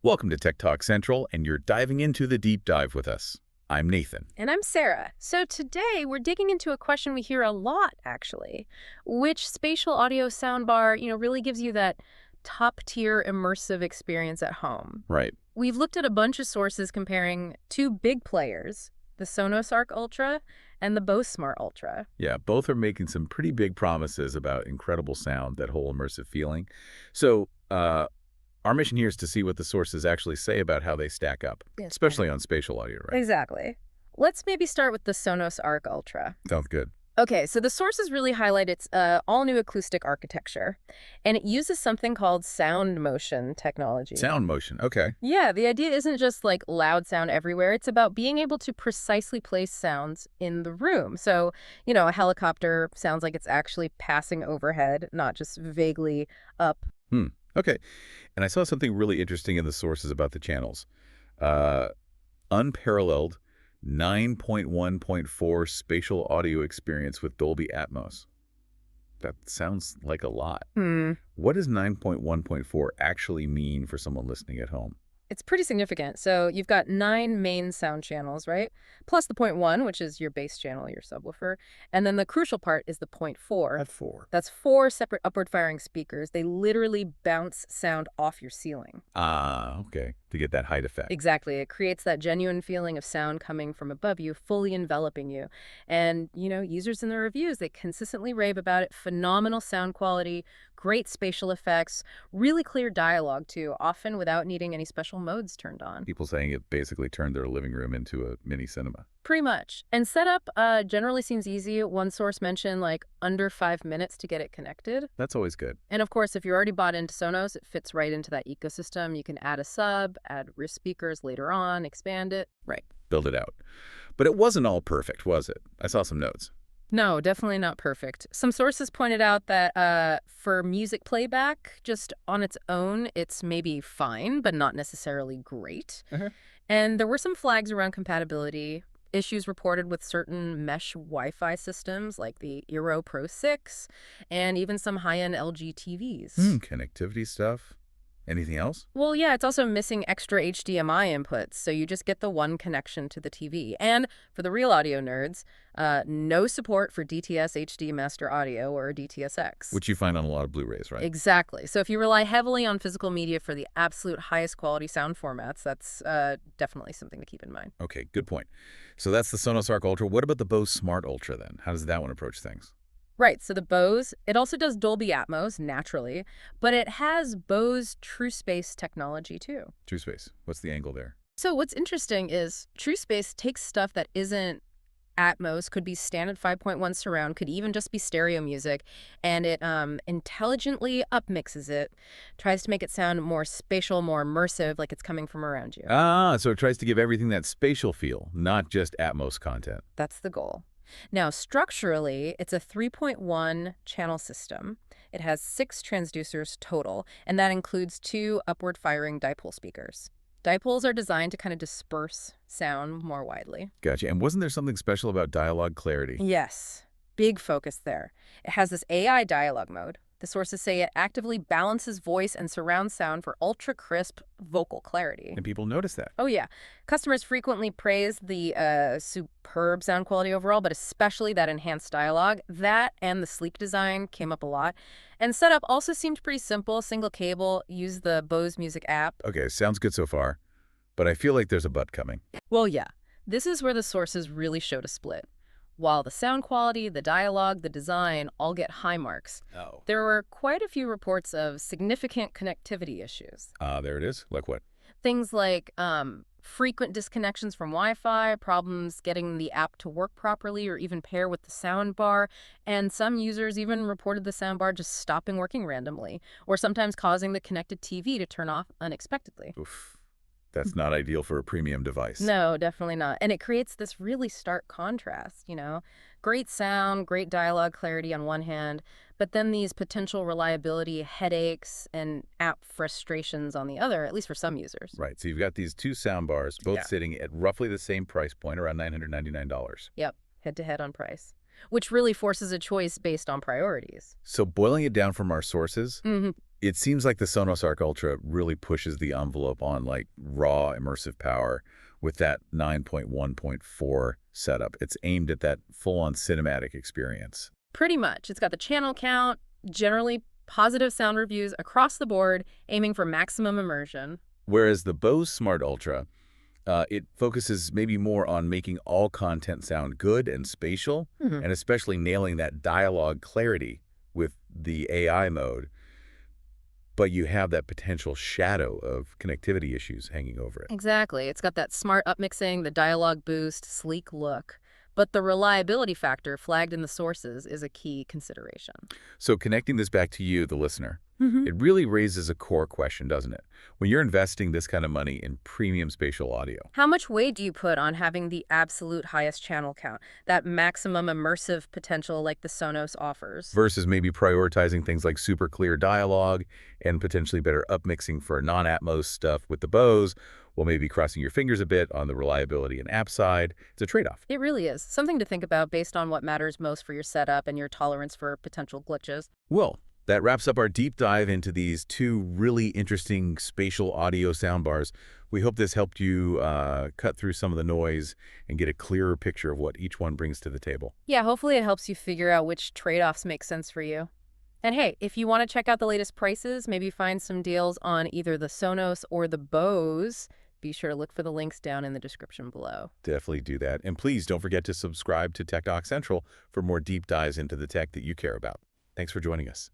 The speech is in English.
Welcome to Tech Talk Central, and you're diving into the deep dive with us. I'm Nathan. And I'm Sarah. So today we're digging into a question we hear a lot, actually. Which spatial audio soundbar, really gives you that top-tier immersive experience at home? Right. We've looked at a bunch of sources comparing two big players, the Sonos Arc Ultra and the Bose Smart Ultra. Yeah, both are making some pretty big promises about incredible sound, that whole immersive feeling. So, our mission here is to see what the sources actually say about how they stack up, Yes. especially on spatial audio, right? Exactly. Let's maybe start with the Sonos Arc Ultra. Sounds good. Okay, so the sources really highlight its all-new acoustic architecture, and it uses something called sound motion technology. Sound motion, okay. Yeah, the idea isn't just like loud sound everywhere. It's about being able to precisely place sounds in the room. So, a helicopter sounds like it's actually passing overhead, not just vaguely up. Okay. And I saw something really interesting in the sources about the channels. Uh, Unparalleled 9.1.4 spatial audio experience with Dolby Atmos. That sounds like a lot. What does 9.1.4 actually mean for someone listening at home? It's pretty significant. So you've got 9 main sound channels, right? Plus the point 1, which is your bass channel, your subwoofer. And then the crucial part is the point 4. At 4. That's 4 separate upward-firing speakers. They literally bounce sound off your ceiling. Ah, okay. To get that height effect. Exactly. It creates that genuine feeling of sound coming from above you, fully enveloping you. And, users in the reviews, they consistently rave about it. Phenomenal sound quality, great spatial effects, really clear dialogue, too, often without needing any special modes turned on. People saying it basically turned their living room into a mini cinema. Pretty much. And setup generally seems easy. One source mentioned like under 5 minutes to get it connected. That's always good. And of course, if you're already bought into Sonos, it fits right into that ecosystem. You can add a sub, add wrist speakers later on, expand it. Right. Build it out. But it wasn't all perfect, was it? I saw some notes. No, definitely not perfect. Some sources pointed out that for music playback, just on its own, it's maybe fine, but not necessarily great. And there were some flags around compatibility. Issues reported with certain mesh Wi-Fi systems like the Eero Pro 6 and even some high-end LG TVs. Connectivity stuff. Anything else? Well, yeah, it's also missing extra HDMI inputs, so you just get the one connection to the TV. And for the real audio nerds, no support for DTS HD Master Audio or DTSX. Which you find on a lot of Blu-rays, right? Exactly. So if you rely heavily on physical media for the absolute highest quality sound formats, that's definitely something to keep in mind. Okay, good point. So that's the Sonos Arc Ultra. What about the Bose Smart Ultra then? How does that one approach things? Right, so the Bose, it also does Dolby Atmos, naturally, but it has Bose TrueSpace technology, too. TrueSpace. What's the angle there? So what's interesting is TrueSpace takes stuff that isn't Atmos, could be standard 5.1 surround, could even just be stereo music, and it intelligently upmixes it, tries to make it sound more spatial, more immersive, like it's coming from around you. Ah, so it tries to give everything that spatial feel, not just Atmos content. That's the goal. Now, structurally, it's a 3.1 channel system. It has 6 transducers total, and that includes 2 upward-firing dipole speakers. Dipoles are designed to kind of disperse sound more widely. Gotcha. And wasn't there something special about dialogue clarity? Yes, big focus there. It has this AI dialogue mode. The sources say it actively balances voice and surround sound for ultra-crisp vocal clarity. And people notice that. Oh, yeah. Customers frequently praise the superb sound quality overall, but especially that enhanced dialogue. That and the sleek design came up a lot. And setup also seemed pretty simple. Single cable, use the Bose Music app. Okay, sounds good so far. But I feel like there's a but coming. Well, yeah. This is where the sources really showed a split. While the sound quality, the dialogue, the design all get high marks, there were quite a few reports of significant connectivity issues. There it is. Like what? Things like frequent disconnections from Wi-Fi, problems getting the app to work properly or even pair with the soundbar, and some users even reported the soundbar just stopping working randomly, or sometimes causing the connected TV to turn off unexpectedly. Oof. That's not ideal for a premium device. No, definitely not. And it creates this really stark contrast, Great sound, great dialogue clarity on one hand, but then these potential reliability headaches and app frustrations on the other, at least for some users. Right. So you've got these two soundbars, both sitting at roughly the same price point, around $999. Yep, head-to-head on price, which really forces a choice based on priorities. So boiling it down from our sources, It seems like the Sonos Arc Ultra really pushes the envelope on like raw immersive power with that 9.1.4 setup. It's aimed at that full-on cinematic experience. Pretty much. It's got the channel count, generally positive sound reviews across the board, aiming for maximum immersion. Whereas the Bose Smart Ultra, it focuses maybe more on making all content sound good and spatial, Mhm. and especially nailing that dialogue clarity with the AI mode. But you have that potential shadow of connectivity issues hanging over it. Exactly. It's got that smart upmixing, the dialogue boost, sleek look. But the reliability factor flagged in the sources is a key consideration. So connecting this back to you, the listener, Hmm. it really raises a core question, doesn't it? When you're investing this kind of money in premium spatial audio How much weight do you put on having the absolute highest channel count, that maximum immersive potential like the Sonos offers? versus maybe prioritizing things like super clear dialogue and potentially better upmixing for non-Atmos stuff with the Bose, while maybe crossing your fingers a bit on the reliability and app side? It's a trade-off. It really is. Something to think about based on what matters most for your setup and your tolerance for potential glitches. Well, that wraps up our deep dive into these two really interesting spatial audio soundbars. We hope this helped you cut through some of the noise and get a clearer picture of what each one brings to the table. Yeah, hopefully it helps you figure out which trade-offs make sense for you. And hey, if you want to check out the latest prices, maybe find some deals on either the Sonos or the Bose, be sure to look for the links down in the description below. Definitely do that. And please don't forget to subscribe to Tech Doc Central for more deep dives into the tech that you care about. Thanks for joining us.